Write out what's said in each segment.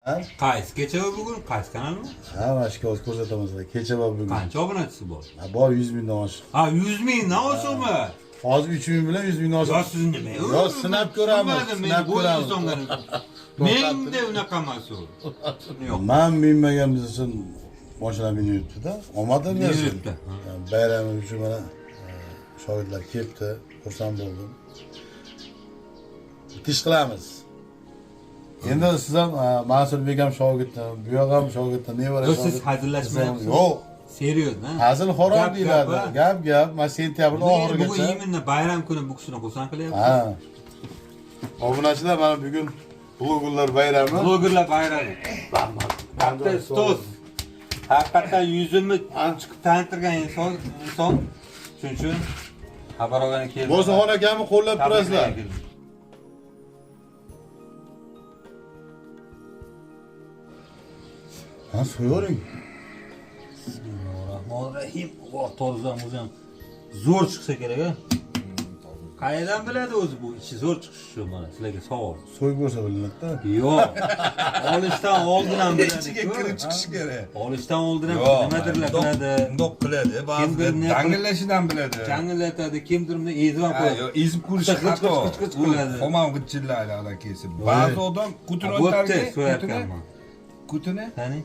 Ha? Qaysi kecha va bugun qaysi kanalmi? Ha, mana shu hozir ko'rsatamiz. Kecha va bugun. Qancha obunachisi bor? Ha, bor 100 mingdan oshiq. Ha, 100 mingdan oshmi? Hozir 3 ming bilan 100 mingdan Yo, oshiq. siz nima? Yo, sinab ko'ramiz. Sinab ko'ramiz. Menda unaqa emas u. Yo'q. Men bilmaganimiz uchun mashina minib-da. Omadim bersin. Minibdi. Bayram uchun mana shogirdlar kelibdi. Xursand bo'ldim. Tish qilamiz. Endi siz ham Mansurbek ham shogirddan, bu yoq ham shogirddan, nevara Yo, siz hazillashmayapsiz. Yo'q. Seriozdan. Hazil xo'roq deyiladi. Gap, mana sentyabr Bugun oxirigacha. именно bayram kuni bu kishini xursand qilyapsiz. Ha. Obunachilar mana bugun blogerlar bayrami. Blogerlar bayrami. Katta stos. Haqiqatan yuzimni chiqib tantirgan inson. Shuning uchun xabar olgani keldim. Bo'saxon akamni qo'llab turasizlar. Ha, so'yavering. Bismillahirrohmanirrohim. Alloh tozamiz ham zo'r chiqsa kerak a. Qayerdan biladi o'zi bu ichi zo'r chiqishi mana sizlarga savol. So'y bo'lsa bilinadi-da. Yo'q. Olishdan oldin ham biladi. İçine kirib chiqishi kerak. Olishdan oldin ham Yo'q, nimadirlar qiladi. Undoq qiladi. Kimdir Ba'zi ne dangillashidan biladi. Changillatadi, kimdir bunday ezib ham Ha, qo'yadi. yo, ezib ko'rish Qich, qich, xato. qich, qich qiladi. Homam g'itchillaydi alakasi. Ba'zi odam kutini Bo'pti, o'targa, so'yarkanman. kutini Qani?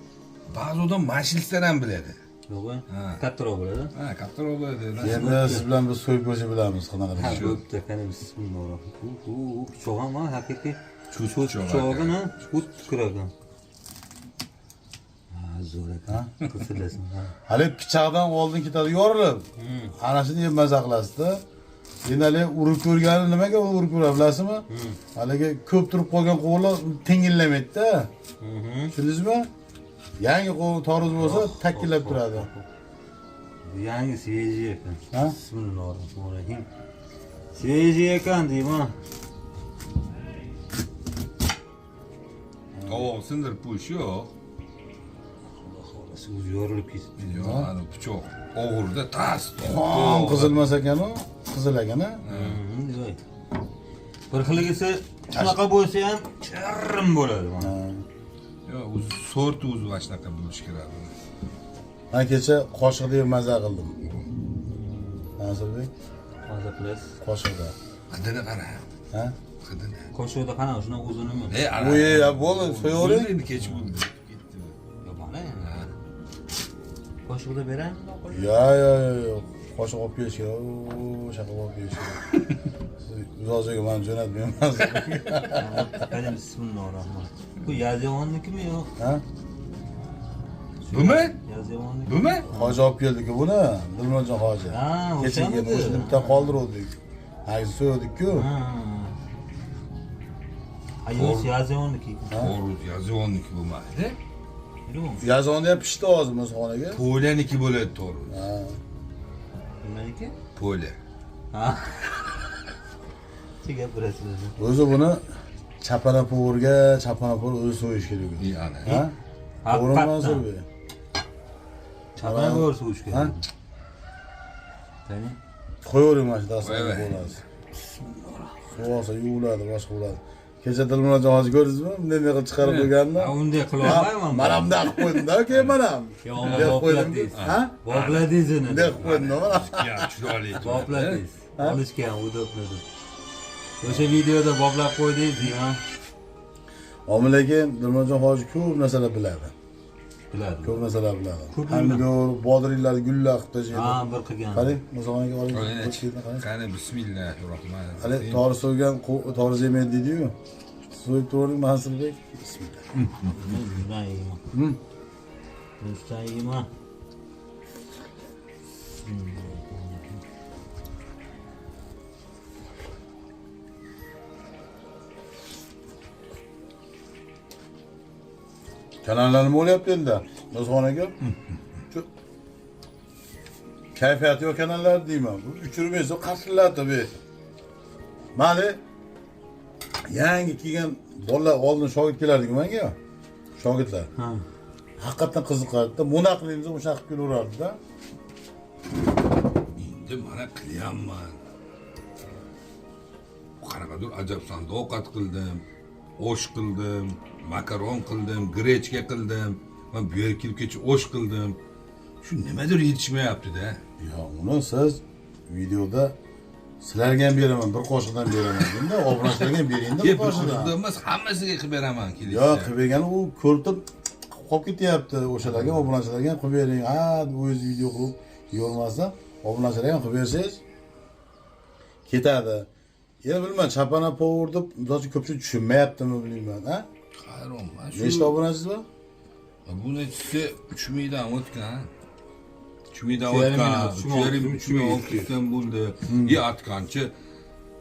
ba'zi odam mashilsdan ham biladi. Yo'q, Ha. kattaroq bo'ladi. Ha, kattaroq bo'ladi. Endi siz bilan biz so'yib ko'rsa bilamiz qanaqa Ha, deb. bo'pti, qani bismillahirrohmanirrohim. Pichoq ham haqiqiy pichoq pichog'ini o't tukragan. Ha, zo'r ekan. Qisilsin. Hali pichoqdan oldin ketadi yorilib. Ana shuni yeb maza qilasizda. Endi hali urib ko'rgani nimaga urib ko'radi bilasizmi? Haligi ko'p turib qolgan qo'g'irlar tengillamaydi-da. Tushundingizmi? Yangi qo'g'ir toruz bo'lsa takkillab turadi. Yangi svejiy ekan. Ha? Bismillahirrohmanirrohim. Svejiy ekan deyman. Tovoq sindirib qo'yish yo'q. Siz yorilib ketibdi. Yo'q, ana pichoq og'irda tas. Qon qizilmas ekan u, qizil ekan-a. Yo'q. Bir xilgisi shunaqa bo'lsa ham chirrim bo'ladi mana. Yo'q, o'zi sorti o'zi va shunaqa bo'lish kerak. Men kecha qoshiqda yeb maza qildim. Mansurbek, Hozir qilasiz. qoshiqda. Qidini qara. Ha? Qidini. Qo'shuvda qana shuna o'zinimi? ana. Oy, ya bo'ldi, so'yavering. Endi kech bo'ldi. Ketdi. Yo'q mana. Qo'shuvda beraymi? Yo. Qoshiq olib kelish kerak. Shaqa olib kelish kerak. Uzoqchaga men jo'natmayman. Qani bismillahirrohmanirrohim. Bu Yaziyevonniki yo'q? Ha? Bumi? Yaziyevonniki. Bumi? Hoji olib keldik-ku buni. Dilmonjon hoji. Ha, Kechagi o'shamidi. o'shani bitta qoldirdik. Hagi so'ydik-ku. Ha. Ayol Yaziyevonniki. To'g'ri, yazivonniki bo'lmaydi. Yo'q. Yazonni ham pishdi hozir xonaga. Po'laniki bo'ladi to'g'ri. Ha. Nimaniki? Po'la. Ha. Chiqib burasizlar. O'zi buni chapanapo'rga o'zi so'yish kerak. Ya'ni. Ha? To'g'rimi Haqiqatdan. Mansurbek? Chapana ko'r suvish Ha? kerak. Qani? Qo'yavering mana shu dasturga Qo'yaver. bo'ladi. Suv olsa yuviladi, boshqa bo'ladi. Kecha Dilmurodjon hoji ko'rdingizmi? Bunday qilib chiqarib qo'yganini. Unday qila olmayman. Mana bunday qilib qo'ydim-da, keyin mana. Yo'q, Bunday qilib qo'ydim. bopladingiz. Ha? Bopladingiz uni. Bunday qilib qo'ydim mana. Ya, chiroyli. Bopladingiz. Olishga ham udobni. O'sha videoda boplab qo'ydingiz deyman. Ammo lekin Dilmurodjon hoji ko'p narsalar biladi. Biladi. Ko'p narsalar biladi. Ko'p Pomidor, bodringlar, gullar qilib tashlaydi. Ha, bir qilgan. Qarang, musoqaga olib Qani, qo'yishni qani bismillahirrohmanirrohim. Hali tori so'ygan tori yemaydi deydi-yu. So'yib turing Mansurbek. Bismillah. Bundan yeyman. Bundan yeyman. Kanallar nima bo'lyapti endi? O'zxonaga. Shu kayfiyati yo'q kanallar deyman. Bu uchirmaysa qasillar tabii. Mali yangi kelgan bolalar oldin shogird kelardi-ku menga. Shogirdlar. Ha. Haqiqatan qiziqardi-da. Buni qilamiz, o'sha qilib kelaverardi-da. Endi mana qilyapman. Qaraqadur ajab sandoq ovqat qildim. osh qildim, makaron qildim, grechka qildim. Men bu yerga kelib ketib osh qildim. Shu nimadir yetishmayapti-da. yo uni siz videoda sizlarga ham beraman, bir qoshiqdan beraman denda, obunachilarga ham bering bir qoshiqdan. Emas, hammasiga qilib beraman Yo, kelishsa. qilib bergani u ko'rib qolib ketyapti. O'shalarga obunachilarga ham qilib bering. Ha, o'z video qilib yormasa, obunachilarga ham qilib bersangiz ketadi. Yana bilmayman, chapana power deb misol ko'pchilik tushunmayaptimi bilmayman, ha? Hayron, Nechta obunachisiz bor? Bu nechisi 3000 dan o'tgan. 3000 dan 3,5 o'tgan. 3,5 bo'ldi. Atganchi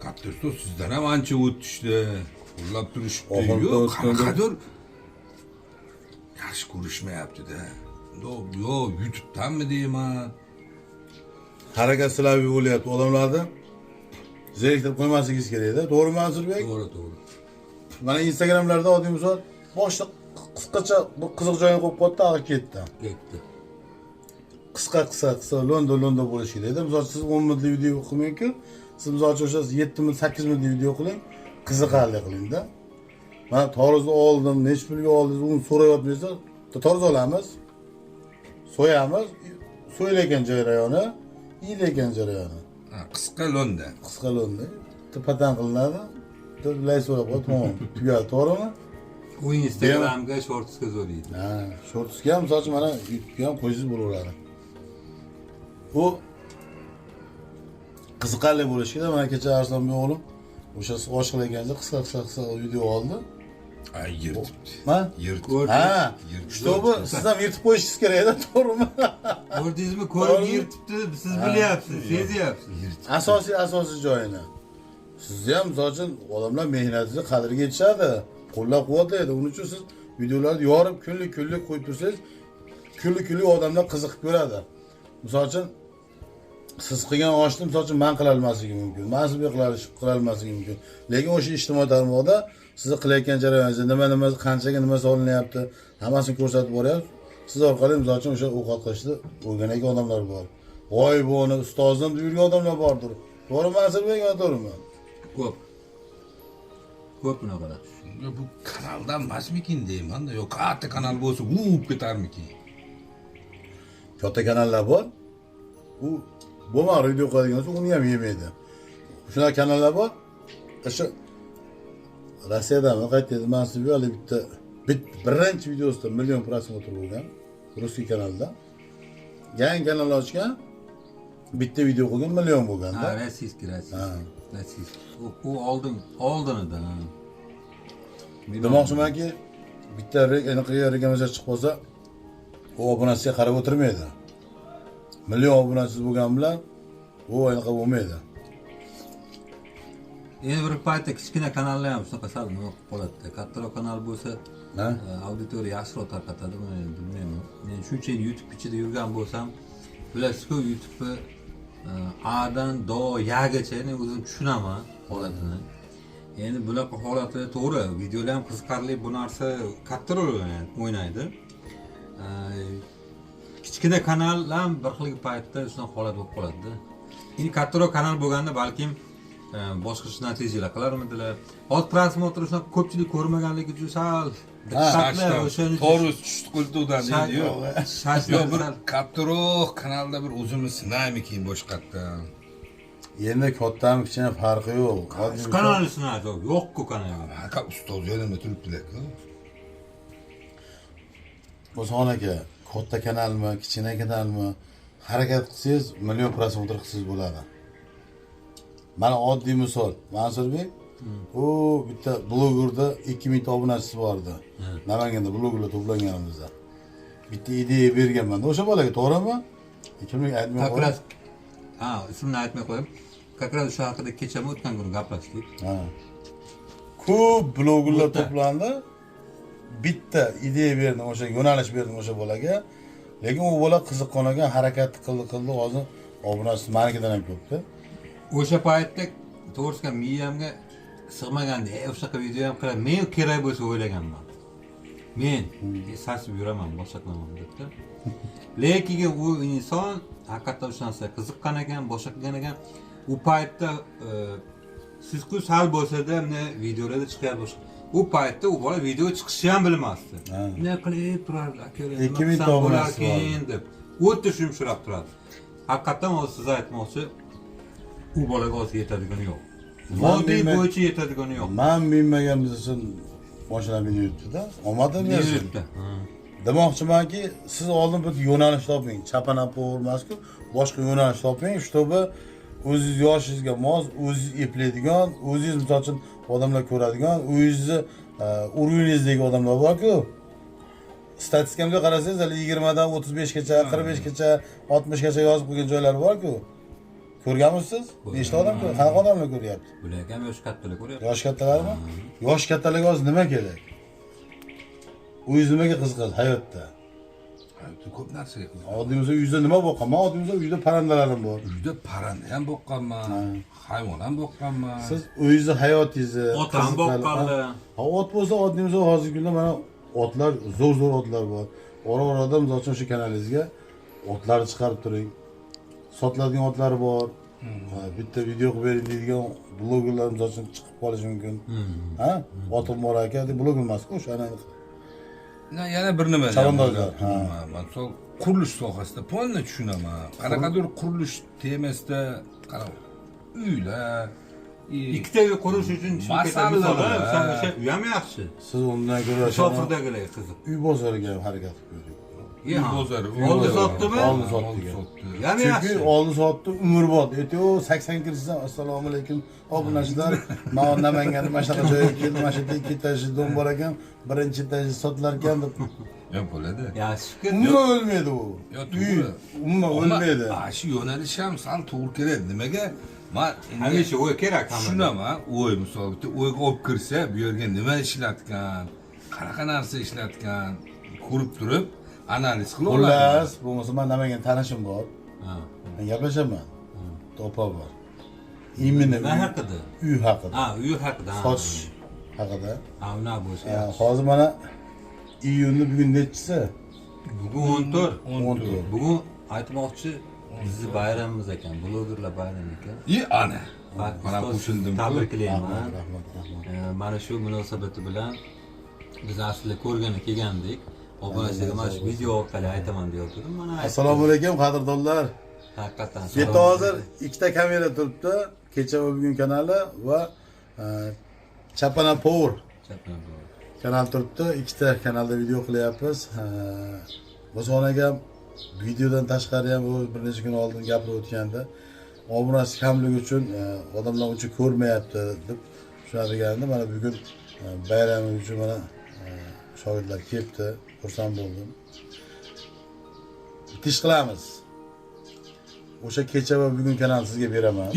katta sizdan ham ancha o'tishdi. Qo'llab turishibdi. Yo'q, qanaqadir yaxshi ko'rishmayapti-da. Yo, YouTube'danmi deyman. Harakat silaviy bo'lyapti odamlarda. Zeriktirib qo'ymasligingiz kerak-da. To'g'rimi Mansurbek? To'g'ri. Mana Instagramlarda oddiy misol boshliq qisqacha bir qiziq joyini qo'yib qo'ydi, ag'ib ketdi. Qisqa lo'nda bo'lishi kerak-da. Misol siz 10 minutlik video qilmang-ku, siz misol o'sha 7 minut, 8 minutlik video qiling, qiziqarli qiling-da. Mana to'g'risi oldim, nech pulga oldingiz, uni so'rayotmaysa, to'g'ri olamiz. So'yamiz, so'yilgan jarayoni, yeyilgan jarayoni. Qisqa lo'nda. Qisqa lo'nda. Tepatan qilinadi. Lay so'rab qo'yib, tamom, tugadi, to'g'rimi? U Instagramga shortsga zo'raydi. Ha, shortsga ham misol uchun mana YouTube'ga ham qo'ysangiz bo'laveradi. Bu qiziqarli bo'lishi kerak. Mana kecha Arslonbek o'g'lim o'sha osh qilayotganda qisqa video oldi. Yirtibdi. Ha? Yirtib. Ha, shtobi siz ham yirtib qo'yishingiz kerak-da, to'g'rimi? Ko'rdingizmi, ko'rib yirtibdi, siz bilyapsiz, sezyapsiz. Asosiy joyini. Sizni ham misol uchun odamlar mehnatingizni qadriga yetishadi, qo'llab-quvvatlaydi. Uning uchun siz videolarni yorib, kunlik qo'yib tursangiz, kunlik odamlar qiziqib ko'radi. Misol uchun siz qilgan oshni misol uchun men qila olmasligim mumkin, Mansurbek qila olmasligi mumkin. Lekin o'sha ijtimoiy tarmoqda siz qilayotgan jarayoningizda nima qanchaga nima solinyapti, hammasini ko'rsatib boryapsiz. Siz orqali misol uchun o'sha ovqat qilishni o'rganayotgan odamlar bor. Voy buni ustozim deb yurgan odamlar bordir. To'g'rimi Mansurbek, to'g'rimi? Ko'p bunaqalar. Bu kanaldan emasmikin deyman-da, yo katta kanal bo'lsa, uvib ketarmikin. Katta kanallar bor. U bo'lma video qo'yadigan bo'lsa, uni ham yemaydi. Shunaqa kanallar bor. O'sha Rossiyadami qaytdi Mansurbek hali birinchi videosida million prosmotr bo'lgan. Ruskiy kanalda. Yangi kanal ochgan. Bitta video qo'ygan million bo'lganda. Ha, rossiyskiy. U oldinidan. Demoqchimanki, bitta reklamaga chiqib qolsa, u obunachisiga qarab o'tirmaydi. Million obunachisi bo'lgan bilan u anaqa bo'lmaydi. Endi bir paytda kichkina kanallar ham shunaqa sal nima qilib qoladi. Kattaroq kanal bo'lsa, auditoriya yaxshiroq tarqatadi, bilmayman. Men shuncha yil YouTube ichida yurgan bo'lsam, bilasiz-ku, YouTube'ni A'dan Do Yagacha o'zim tushunaman holatini. Endi bunaqa holatlar to'g'ri, videolar ham qiziqarli, bu narsa katta rol o'ynaydi. Kichkina kanal ham bir xil paytda shunaqa holat bo'lib qoladi. Endi kattaroq kanal bo'lganda balkim boshqa natijalar qilarmidilar. Hozir prosmotr shunaqa ko'pchilik ko'rmaganligi uchun sal To'g'ri tushdi qultuqdan deydi-yu. Yo, bir kattaroq kanalda bir o'zimni sinaymikin boshqatdan. Endi kattami kichkina farqi yo'q. Kanalni sinadi, yo'q-ku kanal. Ha, ustoz yerda turibdilar-ku. Bo'son aka, katta kanalmi, kichkina kanalmi, harakat qilsangiz million prosmotr qilsangiz bo'ladi. Mana oddiy misol, Mansurbek, u bitta blogerda 2000 ta obunachisi bor edi. Namanganda blogerlar to'planganimizda. Bitta ideya berganman. O'sha bolaga, to'g'rimi? Kimlik aytmay qo'ying. Ha, ismini aytmay qo'yim. Kakras shu haqida kechami o'tgan kuni gaplashdik. Ha. Ko'p blogerlar to'plandi. Bitta ideya berdim, o'sha yo'nalish berdim o'sha bolaga. Lekin u bola qiziqqan ekan, harakat qildi, hozir obunachisi menikidan ham ko'pdi. O'sha paytda to'g'risi miyamga sig'maganda, o'shaqa video ham qilib, men kerak bo'lsa o'ylaganman. Men sasib yuraman, boshqa qilaman debdi. Lekin u inson haqiqatdan o'sha narsa qiziqqan ekan, boshqa qilgan ekan. U paytda siz-ku sal bo'lsa-da, videolarda chiqyapti boshqa. u paytda u bola video chiqishni ham bilmasdi. Ha. Ne qilib turardi, aka, 2000 ta obunachisi bor deb. O'tda shumshirab turadi. Haqiqatan o siz aytmoqchi, u bolaga hozir yetadigani yo'q. Moddiy bo'yicha yetadigani yo'q. Men bilmaganimiz uchun mashina minib yuribdi-da. Omadim bersin. Yuribdi. Demoqchimanki, siz oldin bir yo'nalish toping. Chapanap bo'lmasku, boshqa yo'nalish toping, чтобы o'zingiz yoshingizga mos, o'zingiz eplaydigan, o'zingiz misol uchun odamlar ko'radigan, o'zingizni uruvingizdagi odamlar bor-ku. Statistikamga qarasangiz, 20 dan 35 gacha, 45 gacha, 60 gacha yozib qo'ygan joylar bor-ku. Ko'rganmisiz? Nechta odam ko'ryapti? Qanaqa odamlar ko'ryapti? Bular ham yosh kattalar ko'ryapti. Yosh kattalarmi? Yosh kattalarga hozir nima kerak? O'zingiz nimaga qiziqasiz hayotda? Hayotda ko'p narsaga qiziqaman. Oddiy bo'lsa uyda nima boqaman? Oddiy bo'lsa uyda parrandalarim bor. Uyda parranda ham boqqanman, hayvon ham boqqanman. Siz o'zingizni hayotingizni, Ot ham boqqanlar. Ha, ot bo'lsa, oddiy bo'lsa hozirgi kunda mana otlar, zo'r otlar bor. Ora-orada misol uchun shu kanalingizga otlarni chiqarib turing. Sotiladigan otlar bor. Bitta video qilib bering deydigan blogerlar misol uchun chiqib qolishi mumkin. Ha? Otim bor aka deb bloger emas-ku, o'shani. Yana bir nima Chavandozlar. Men sol qurilish sohasida polni tushunaman. Qanaqadir qurilish temasida qarang. Uylar, Ikkita uy qurish uchun Masalalar. sen o'sha uy ham yaxshi. Siz undan ko'ra Shofirdagilar qiziq. uy bozoriga ham harakat qildik. uy bozori, Oldi sotdimi? Oldi sotdik. Ham Chunki yaxshi. oldi sotdi umrbod. Aytdi-ku 80 kirishdan assalomu alaykum obunachilar. Men Namanganda mana shunaqa joyga keldim, mana shu yerda ikki etaji dom bor ekan, birinchi etaji sotilar ekan deb. Yo'q bo'ladi. Yaxshi. Umuman o'lmaydi u. Yo, to'g'ri. Umuman o'lmaydi. Shu yo'nalish ham sal to'g'ri keladi. Nimaga? Men Hamisha o'y kerak hamma. tushunaman. O'y misol bitta o'yga olib kirsa, bu yerga nima ishlatgan, qanaqa narsa ishlatgan, ko'rib turib analiz qilib oladi. Xullas, bo'lmasa men Namanganda tanishim bor. Ha. Men gaplashaman. To'pa bor. Imini Nima haqida? uy haqida. Ha, uy haqida. Soch haqida. Ha, una bo'lsa. Hozir mana iyunni bugun nechisi? Bugun 14. 14. Bugun aytmoqchi, bizni bayramimiz ekan, blogerlar bayrami ekan. Ana. Mana qo'shildim. Tabriklayman. Rahmat. Mana shu munosabati bilan biz aslida ko'rgani kelgandik. Obunachilarga mana shu video orqali aytaman deyotgandim. Mana Assalomu alaykum qadrdonlar. haqiqatan. Bu yerda hozir ikkita kamera turibdi. Kecha va bugun kanali va Chapana Power kanal turibdi. Ikkita kanalda video qilyapmiz. O'zg'onaga videodan tashqari ham bir necha kun oldin gapirib o'tganda obunachi kamligi uchun odamlar uncha ko'rmayapti deb tushunadigandim. Mana bugun bayram uchun mana shogirdlar kelibdi. Xursand bo'ldim. Bitish qilamiz. O'sha kecha va bugun kanal sizga beraman.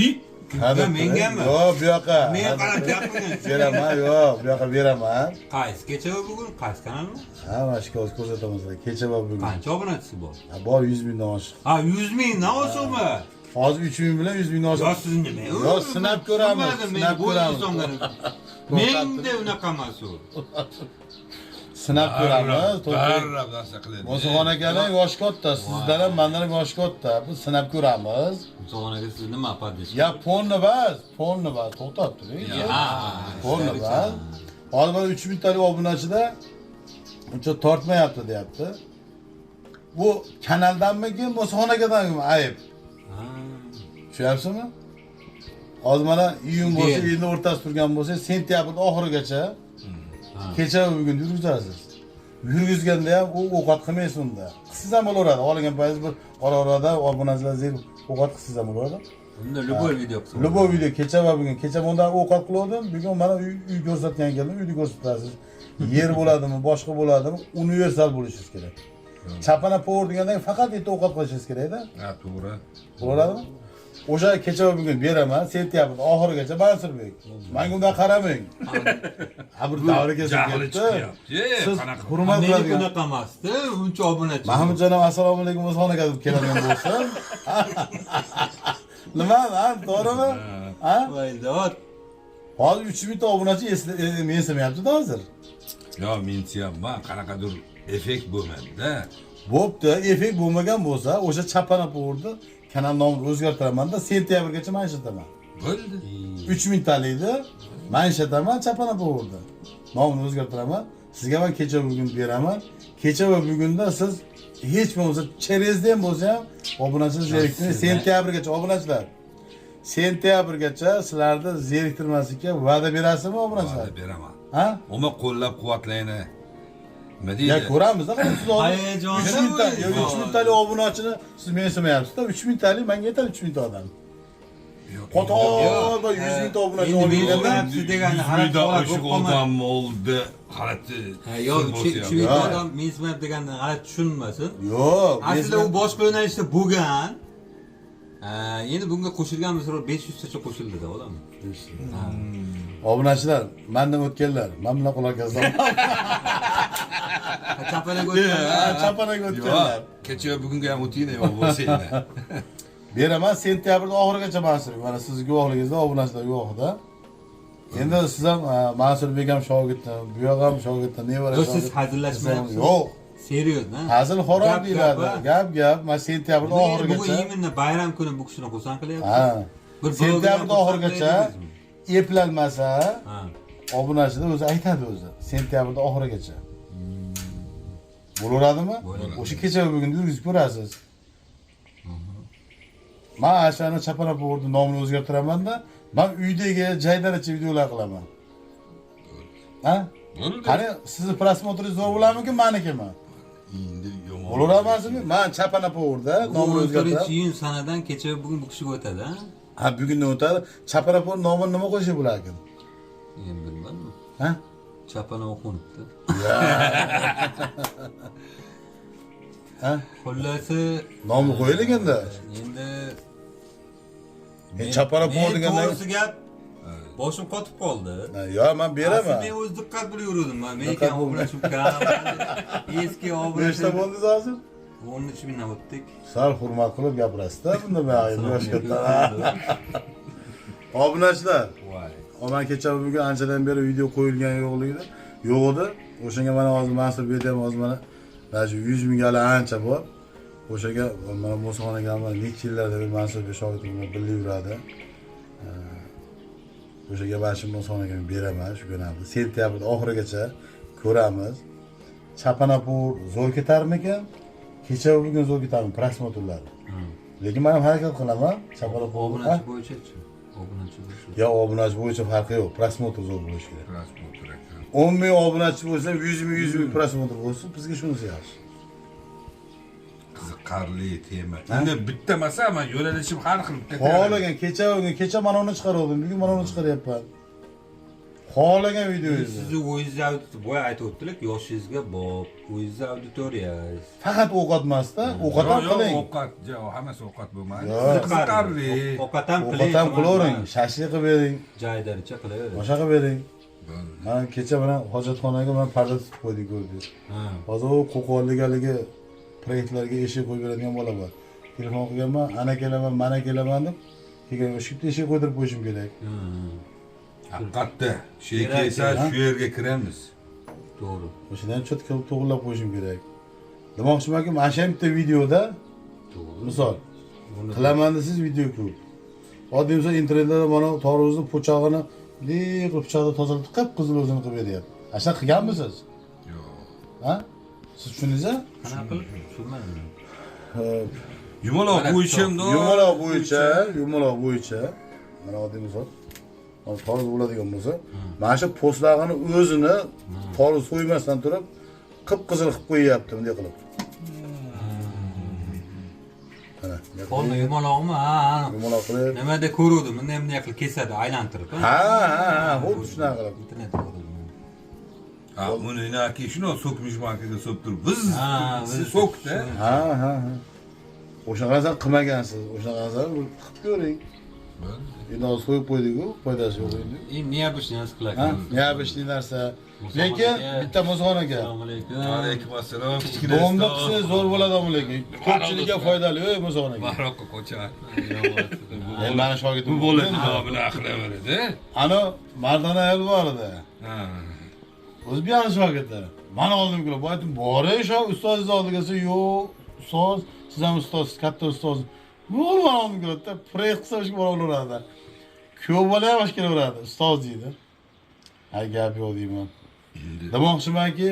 Mengami? Yo'q, bu yoqqa. Men qarab gapirgan. Beraman, yo'q, bu yoqqa beraman. Qaysi kecha va bugun qaysi kanalmi? Ha, mana shu hozir ko'rsatamiz. Kecha va bugun. Qancha obunachisi bor? Bor 100 mingdan oshiq. Ha, 100 mingdan oshiqmi? Hozir 3 ming bilan 100 mingdan oshiq. Yo, siz nima? Yo, sinab ko'ramiz. Sinab ko'ramiz. Menda unaqa emas u. Sinab ko'ramiz. Barra narsa qiladi. Mo'sixon akaning yoshi katta, sizdan ham mendan ham yoshi katta. Biz sinab ko'ramiz. Mo'sixonaga siz nima poddesh? Ya fonni bas, to'xtab turing. Fonni bas. Hozir mana 3000 talik obunachida uncha tortmayapti deyapti. Bu kanaldanmi, Mo'sixon akadanmi ayb? Tushunyapsizmi? Hozir mana iyun bo'lsa, iyunning o'rtasida turgan bo'lsa, sentyabr oxirigacha kecha va bugun yurgizasiz. Yurgizganda ham u ovqat qilmaysiz unda. Qilsiz ham bo'laveradi. Olgan payingiz bir ora-orada obunachilar zil ovqat qilsiz ham bo'laveradi. Unda любой video qilsa. Любой video kecha va bugun. Kecha bundan ovqat qildim, bugun mana uy ko'rsatgan keldim, uyni ko'rsatasiz. Yer bo'ladimi, boshqa bo'ladimi, universal bo'lishingiz kerak. Chapana Power deganda faqat bitta ovqat qilishingiz kerak-da. Ha, to'g'ri. Bo'ladimi? O'sha kecha va bugun beraman, sentyabr oxirigacha Mansurbek. Menga undan qaramang. Ha bir davri kelsa ketdi. Siz hurmat Men qiladigan. unaqa emasdi, uncha obunachi. Mahmudjonim assalomu alaykum O'zxonaga deb keladigan bo'lsin. Nima, to'g'rimi? Ha? Voydod. Hozir 3000 ta obunachi men eslamayapti-da hozir. Yo, mensi ham men qanaqadir effekt bo'lmadi-da. Bo'pti, effekt bo'lmagan bo'lsa, o'sha Chapana Power'ni kanal nomini o'zgartiraman-da, sentyabrgacha men ishlataman. Bo'ldi. 3000 talikni men ishlataman Chapana Power'da. nomini o'zgartiraman. Sizga men kecha bugun beraman. Kecha va bugunda siz hech bo'lmasa cherezda ham bo'lsa ham obunachilar zeriktiring. Sentyabrgacha obunachilar. Sentyabrgacha sizlarni zeriktirmaslikka va'da berasizmi obunachilar? Va'da beraman. Ha? Uni qo'llab-quvvatlayni. Nima deydi? Ya ko'ramiz, siz Hayajonda 3000 ta, 3000 talik obunachini siz meni sanayapsiz-da, 3000 talik menga yetadi 3000 ta odam. Qo'tor 100 ming ta obunachi olganda siz degani Uyda g'alati o'sha odam oldi, g'alati. yo'q, chivit odam mensimayapti degandan g'alati tushunmasin. yo'q, Aslida u boshqa yo'nalishda bo'lgan. Endi bunga qo'shilgan misol 500 tacha qo'shildi-da, odam. obunachilar mendan o'tganlar, men bilan qo'lakazdan. Chapanaga Ha, o'tgan. chapanaga o'tganlar. Kecha bugunga ham o'tiydi, yo'q bo'lsanglar. Beraman sentyabrning oxirigacha Mansur. Mana siz guvohligingizda obunachilar guvohida. Endi siz ham Mansurbek ham shogirddan, bu yoq ham shogirddan, nevara Yo'q, siz hazillashmayapsiz. Yo'q. Seriozmi? Hazil xo'rob deyiladi. Gap, men sentyabrning Bugun oxirigacha. именно bayram kuni bu kishini xursand qilyapsiz. Ha. Bir Sentyabrning blogerni oxirigacha xursand eplanmasa, Ha. obunachilar o'zi aytadi o'zi. Sentyabrning oxirigacha. Bo'laveradimi? Bo'ladi. O'sha kecha va bugun yurgizib ko'rasiz. Men ashani chapana bo'g'irni nomini o'zgartiraman-da, men uydagi jaydaracha videolar qilaman. Ha? Qani sizni prosmotringiz zo'r bo'larmiki, menikimi? Endi yomon. Bo'lavermasmi? Men chapana bo'g'irda nomini 14 o'zgartiraman. iyun sanadan kecha va bugun bu kishiga o'tadi, ha? Ha, bugundan o'tadi. Chapana bo'g'ir nomini nima qo'yish bo'lar ekan? Men bilmadim. Ha? Chapana o'qinibdi. Ha? Xullasi Nomni qo'yilganda. endi chapana bo'g'ir deganda to'g'risi gap. Boshim qotib qoldi. yo, men beraman. Men o'z diqqat bilan yurdim. Men ekan obrachim kam. Eski Nechta obrachim. bo'ldingiz hozir? 13 mingdan o'tdik. Sal hurmat qilib gapirasiz-da, bunda men yosh katta. Obunachilar, Voy. men kecha bugun anchadan beri video qo'yilgan yo'q edi. O'shanga mana hozir Mansur berdim, hozir mana 100 ming hali ancha bor. O'shaga mana Musoxonaga ham necha yillardan beri Mansur Beshog'ov bilan birga yuradi. O'shaga mana shu Musoxonaga beraman shu kunlarda. Sentyabrning oxirigacha ko'ramiz. Chapanapur zo'r ketarmikan? Kecha va bugun zo'r ketarmi prosmotrlar. Lekin men ham harakat qilaman. Chapanapur Obunachi bo'yicha-chi. Obunachi bo'yicha. yo obunachi bo'yicha farqi yo'q. Prosmotr zo'r bo'lishi kerak. Transport ekan. 10 ming obunachi bo'lsa, 100 ming prosmotr bo'lsin, bizga shunisi yaxshi. Qiziqarli tema. Endi bitta masala, men yo'nalishim har xil. Xohlagan kecha mana uni chiqardim, bugun mana uni chiqaryapman. Xohlagan videoyingizni. Sizni o'zingiz boya aytib o'tdilar, yoshingizga bop, o'zingiz auditoriya. Faqat ovqat emasda, ovqat ham qiling. Ovqat, yo'q, hammasi ovqat bo'lmaydi. Yo'q. Qiziqarli. Ovqat ham Ovqat ham qilavering, shashlik qilib bering, Joydaricha qilavering. o'sha qilib bering. Men kecha mana hojatxonaga men parda tutib qo'ydik ko'rdingiz. Ha. Hozir u qo'qonligaligi proyektlarga eshik qo'yib beradigan bola bor. Telefon qilganman, ana kelaman, mana kelaman deb, keyin o'sha yerda eshik qo'ydirib qo'yishim kerak. Haqiqatda, shu Kerak, kelsa shu yerga kiramiz. To'g'ri. O'shadan cho'tka to'g'rilab qo'yishim kerak. Demoqchimanki, mana shu bitta videoda To'g'ri. misol qilaman desiz video ko'p. Oddiy misol internetda mana torvuzni po'chog'ini qilib pichoqda tozalatib qip-qizil o'zini qilib beryapti. Asha qilganmisiz? Yo'q. Ha? Siz tushundingiz-a? Qanaqa qilib tushunmadim. Yumaloq bo'yishimda. Yumaloq bo'yicha. Mana oddiy misol. Mana toruz bo'ladigan bo'lsa, mana shu po'stlag'ini o'zini toruz so'ymasdan turib, qip-qizil qilib qo'yyapti bunday qilib. Mana. Qo'lni yumaloqmi? Ha. Yumaloq qilib. Nimada ko'ruvdim, bunday qilib kesadi, aylantirib. Ha, xuddi shunaqa qilib. Internetda ko'rdim. Ha, buni naki shuni so'kmish bankaga so'p turib. Biz biz so'kda. Ha. O'shaqasan qilmagansiz. O'shaqasan qilib ko'ring. Endi hozir so'yib qo'ydik-ku, foydasi yo'q endi. Необычный narsa Ha, qilakan. neobычный narsa. Lekin bitta muzonaga Assalomu alaykum. Alaykum assalom. Domda qilsa zo'r bo'ladi lekin. Ko'pchilikga foydali muzonaga. Baroqqa qo'cha. Men mana shogirdim. Bu bo'ladi, nomini qilaveradi. Ana Mardona ayol bor edi. Ha. O'zi bir yana shogirdi. Mana oldim kulib, bu aytdim, "Boring shu ustozingiz oldiga." Desa, "Yo'q, ustoz, siz ham ustoz, katta ustoz." Bo'lma oldim kulibda, proyekt qilishga boraveradi. Kuyov bola ham kelaveradi, ustoz deydi. Ha, gap yo'q deyman. Demoqchimanki,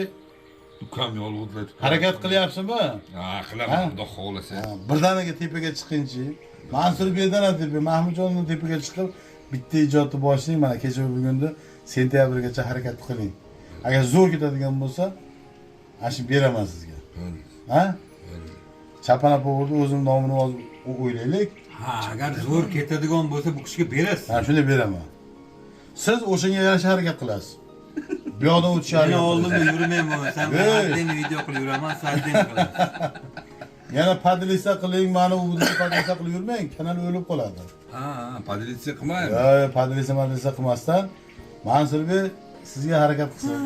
Ukam yolg'izlatib. harakat qilyapsizmi? Ha, qilaman, xudo xohlasa. Birdaniga tepaga chiqinchi. Mansur Bedana tepa, Mahmudjonning tepaga chiqib, bitta ijodni boshlang, mana kecha bugunni sentyabrgacha harakat qiling. Agar zo'r ketadigan bo'lsa, ashi beraman sizga. Ha? Chapana po'g'irni o'zim nomini o'ylaylik. Ha, agar zo'r ketadigan bo'lsa bu kishiga berasiz. Ha, shuni beraman. Siz o'shanga yarasha harakat qilasiz. Bu yoqdan o'tishar. Men oldimda yurmayman, sen bilan video qilib yuraman, sadden qilasiz. Yana padlisa qiling, mana u yerda padlisa qilib yurmang, kanal o'lib qoladi. Ha, padilitsiya qilmayman. Padlisa qilmasdan Mansurbek sizga harakat qilsin.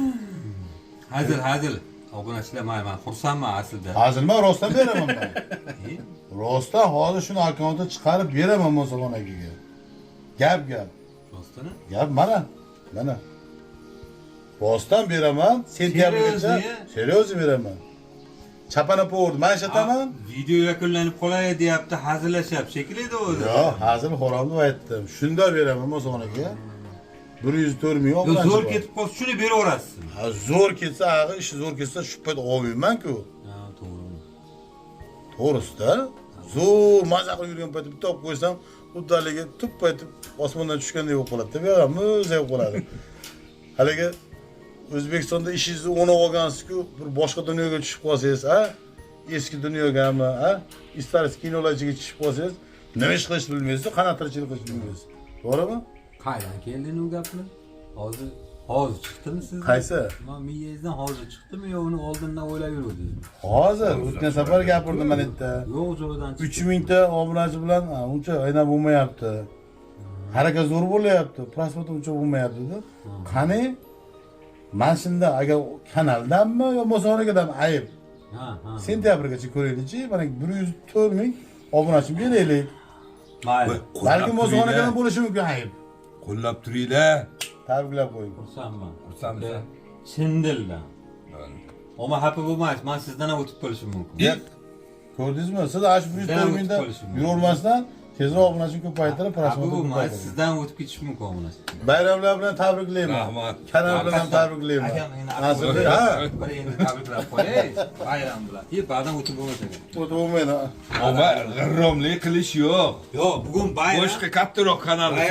Hazil. Obunachilar men xursandman aslida. Hazilman, rostdan beraman men. Rostdan hozir shuni akkauntga chiqarib beraman Musoqon akaga. Gap. Rostdan? Gap mana. Rostdan beraman, sentyabrgacha. Seryoz beraman. Chapana po'g'irni men aytaman. Video yakunlanib qolay deyapti, hazillashyapti shekilli edi o'zi. Yo'q, hazil xo'ramni aytdim. Shunda beraman Musoqon akaga. 104 ming olib. Zo'r ketib qolsa shuni beraverasiz. Ha, zo'r ketsa, ish zo'r ketsa shu payt olmayman-ku. Ha, to'g'ri. To'g'risida, zo'r maza qilib yurgan paytda bitta olib qo'ysam, uddaligi tup paytib osmondan tushgandek bo'lib qoladi. Bu ham muzay bo'lib qoladi. Haligi O'zbekistonda ishingizni o'nib olgansiz-ku, bir boshqa dunyoga tushib qolsangiz, ha? Eski dunyogami, ha? Istarsiz kinolarga tushib qolsangiz, nima ish qilishni bilmaysiz, qanaqa tirikchilik qilishni bilmaysiz. To'g'rimi? Qaydan kelding u gapni? Hozir chiqdimi siz? Qaysi? Men miyangizdan hozir chiqdimi yo uni oldindan o'ylab yuruvdingiz? Hozir o'tgan safar gapirdim men yerda. Yo'q, joyidan 3000 ta obunachi bilan uncha o'ynab bo'lmayapti. Harakat zo'r bo'lyapti, prosmotr uncha bo'lmayapti deb. Qani? Men shunda agar kanaldanmi yo Mo'sonogadanmi ayb. Ha. Sentyabrgacha ko'raylikchi, mana 104 ming obunachi beraylik. Mayli. Balki Mo'sonogadan bo'lishi mumkin ayb. Qo'llab turinglar. Tabriklab qo'ying. Xursandman. Xursandman. Chin dildan. Omma xafa bo'lmaysiz, men sizdan ham o'tib qolishim mumkin. Ko'rdingizmi? Siz ash 104 mingda yurolmasdan tezroq obunachi ko'paytirib, prosmotr ko'paytirib. Sizdan o'tib ketish mumkin obunachi. Bayramlar bilan tabriklayman. Rahmat. Kanal bilan tabriklayman. Akam endi Nasibli, ha? bir endi tabriklab qo'yay, bayram bilan. Ba'dan o'tib bo'lmasa kerak. O'tib bo'lmaydi. Ammo g'irromlik qilish yo'q. Yo'q, bugun bayram. Boshqa kattaroq kanalga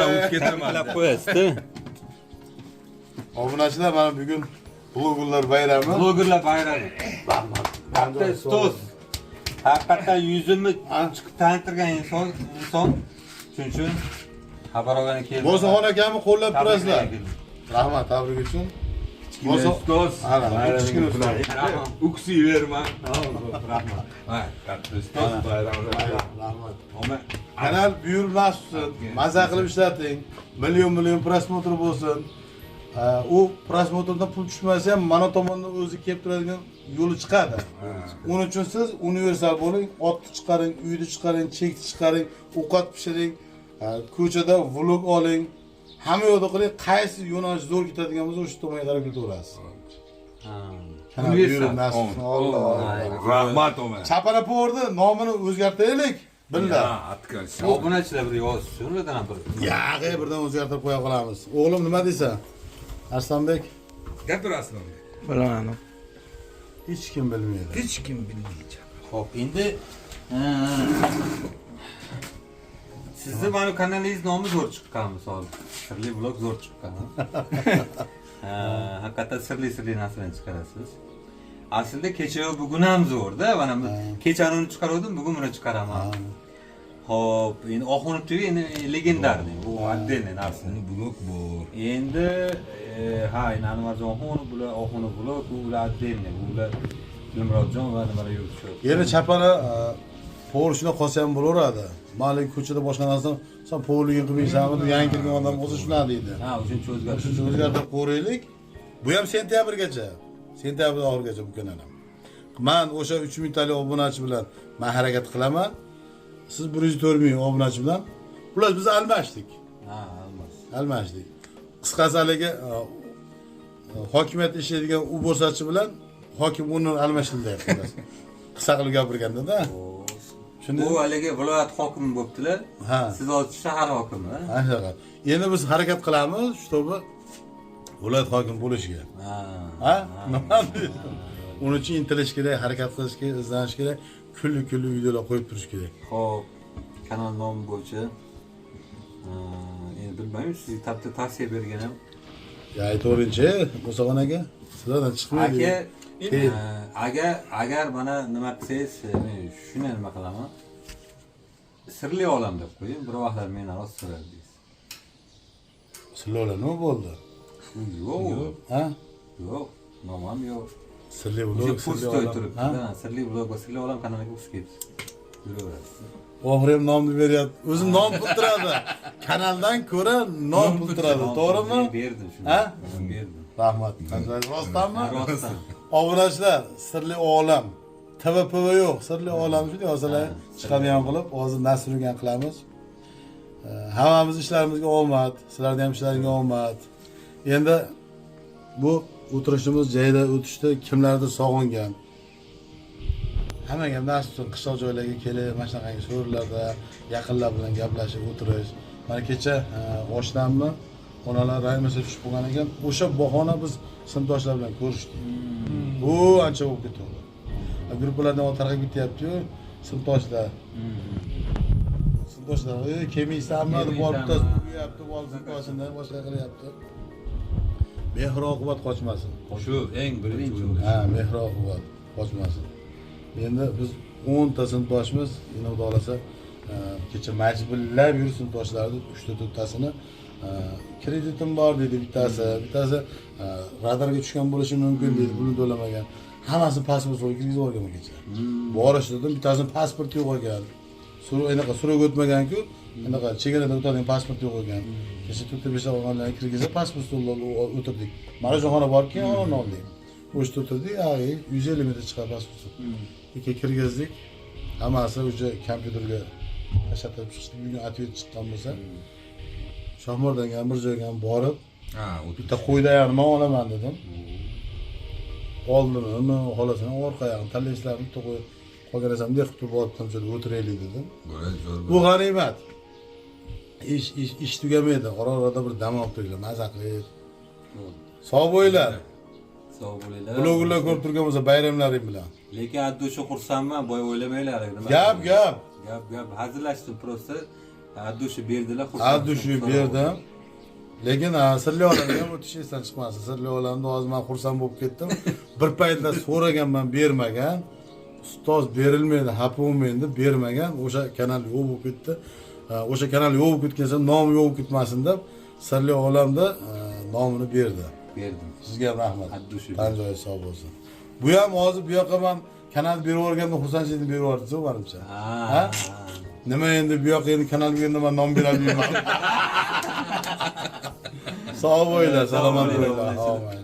o'tib ketaman. Tabriklab qo'yasiz-da. Obunachilar, mana bugun blogerlar bayrami. Blogerlar bayrami. Katta stos. Haqiqatan yuzimni chiqib tantirgan inson shuning uchun xabar olgani keldim. Mo'soqon akamni qo'llab turasizlar. Rahmat, tabrik uchun. Stos. Kichkina ustoz. Uksiverman. Rahmat. Ha, katta stos bayramlar. Rahmat. Ammo Kanal buyurmasin, maza qilib ishlating. Million prosmotr bo'lsin. U prosmotrdan pul tushmasa ham mana tomondan o'zi kelib turadigan yo'li chiqadi. Uning uchun siz universal bo'ling, otni chiqaring, uyni chiqaring, chekni chiqaring, ovqat pishiring, ko'chada vlog oling. Hamma yo'lda qiling, qaysi yo'nalish zo'r ketadigan bo'lsa, o'sha tomonga qarab ketaverasiz. Universal. Alloh. rahmat o'ma. Chapana po'g'irni nomini o'zgartiraylik. Bildi. Atkash. Obunachilar bir yozsin, ulardan ham bir. Ya'g'i birdan o'zgartirib qo'ya qolamiz. O'g'lim nima deysan? Arslanbek, Gapirasizmi? Bilmadim. hech kim bilmaydi. Hech kim bilmaydi. Xo'p, endi sizni mana kanalingiz nomi zo'r chiqqan misol. Sirli vlog zo'r chiqqan. Haqiqatan sirli narsalarni chiqarasiz. Aslida kecha bugun ham zo'rda, mana kechani uni chiqardim, bugun buni chiqaraman. Xo'p, endi Oxunov TV endi legendarniy, bu отдельный narsa. Uni blok bor. Endi endi Anvarjon bular Oxunov blok, ular отдельный, ular Dilmurodjon va nimalar yurishadi. Endi chapana po'g'irishida qolsa ham bo'laveradi. Malik ko'chada boshqa narsa, sen po'g'irligini qilmaysanmi? Yangi kirgan odam bo'lsa shunday deydi. Ha, uchinchi o'zgartish. Shuncha o'zgartirib qo'yaylik. Bu ham sentyabrgacha. Sentyabr oxirigacha bu kanal ham. Men o'sha 3000 talik obunachi bilan men harakat qilaman. Siz 104 ming obunachi bilan ular biz almashdik. Ha, Almashdik. Qisqasi haligi hokimiyat ishlaydigan u bo'sachi bilan hokim uni almashildi. Qisqa qilib gapirganda-da. Shunda u haligi viloyat hokimi bo'ptilar. Ha. Siz hozir shahar hokimi, ha? Endi biz harakat qilamiz, чтобы viloyat hokimi bo'lishga. Ha. Nima deysan? Uning uchun intilish kerak, harakat qilish kerak, izlanish kerak, kulli videolar qo'yib turish kerak. Xo'p, kanal nomi bo'yicha endi bilmayman, sizga tavsiya berganim. Ya aytavering-chi, Musoqon aka, sizlardan chiqmaydi. Aka, agar mana nima qilsangiz, men shuni nima qilaman? Sirli olam deb qo'ying, bir vaqtlar meni rost so'radingiz. Sizlar nima bo'ldi? Yo'q. Ha? Yo'q, nomam yo'q. Sirli O'sha vlog, pust sirli olam. turibdi. Sirli vlog va sirli olam kanaliga o'tib ketdi. Yuraverasiz. Oxiri ham nomni beryapti. O'zi nom pultiradi. Kanaldan ko'ra nom pultiradi, to'g'rimi? Berdim shuni. Ha? Berdim. Rahmat. Rostdanmi? Rostdan. Obunachilar, sirli olam. TVPV yo'q, sirli olam shunday yozalar chiqadigan qilib, hozir nasrgan qilamiz. Hammamiz ishlarimizga omad, sizlarning ham ishlaringizga omad. Endi bu o'tirishimiz joyida o'tishdi, kimlardir sog'ingan. Hammaga ham nasib qilsin, qishloq joylarga kelib, mana shunaqangi so'rlarda yaqinlar bilan gaplashib o'tirish. Mana kecha oshnamni onalar raymiga tushib qolgan ekan, o'sha bahona biz sinfdoshlar bilan ko'rishdik. Bu ancha bo'lib ketdi. Gruppalardan tarqab ketyapti-yu, sinfdoshlar. Sinfdoshlar, kelmaysanmi deb borib qo'yapti, borib sinfdoshini boshqa qilyapti. Mehr oqibat qochmasin. Shu eng birinchi o'rinda. Ha, mehr oqibat qochmasin. Endi biz 10 ta sinfdoshmiz, yana xudo xolasa kecha majburlab yurib sinfdoshlarni 3-4tasini kreditim bor dedi bittasi radarga tushgan bo'lishi mumkin dedi, buni to'lamagan. Hammasi pasport so'rab kirgizib olgan kecha. Borish dedim, bittasini pasport yo'q ekan. So'rab o'tmagan-ku, anaqa chegarada o'tadigan pasport yo'q ekan. Kecha 4-5 olganlarni kirgizib pasport o'tirdik. Marojxona borki, ona oldik. O'shda o'tirdik, 150 metr chiqib pasport. Kirgizdik. Hammasi o'sha kompyuterga tashlab chiqishdi. Bugun atvet chiqqan bo'lsa, Shohmordan ham bir joyga ham borib, bitta qo'yda yarmi olaman dedim. Oldimmi, xolasini orqa oyog'ini tanlaysizlarmi, bitta qo'y qolgan narsam deb turib olibdim, joyda o'tiraylik dedim. Bu g'animat. Ish tugamaydi. Ora-orada bir dam olib turinglar, maza qilib. Sog' bo'linglar. Sog' bo'linglar. Blogerlar ko'rib turgan bo'lsa bayramlaring bilan. Lekin addo'sha xursandman, boy o'ylamanglar. Gap hazillashdim prosta. Addo'sha berdilar, xursand. Addo'sha berdim. Lekin sirli olamga ham o'tish esdan chiqmasin. Sirli olamda hozir men xursand bo'lib ketdim. Bir paytda so'raganman, bermagan. Ustoz berilmaydi, xafa bo'lmaydi deb bermagan. O'sha kanal yo'q bo'lib ketdi. O'sha kanal yo'q bo'lib ketgansa, nomi yo'q bo'lib ketmasin deb sirli olamda nomini berdi. Berdim. Sizga ham rahmat. Addo'sha. Tan joyi sog' bo'lsin. Bu ham hozir bu yoqqa men kanal berib o'rganda xursandchilikni berib yubordi, menimcha. Ha? Nima endi bu yoqqa endi kanal berdim, men nom berolmayman. Sog' bo'linglar, salomat bo'linglar.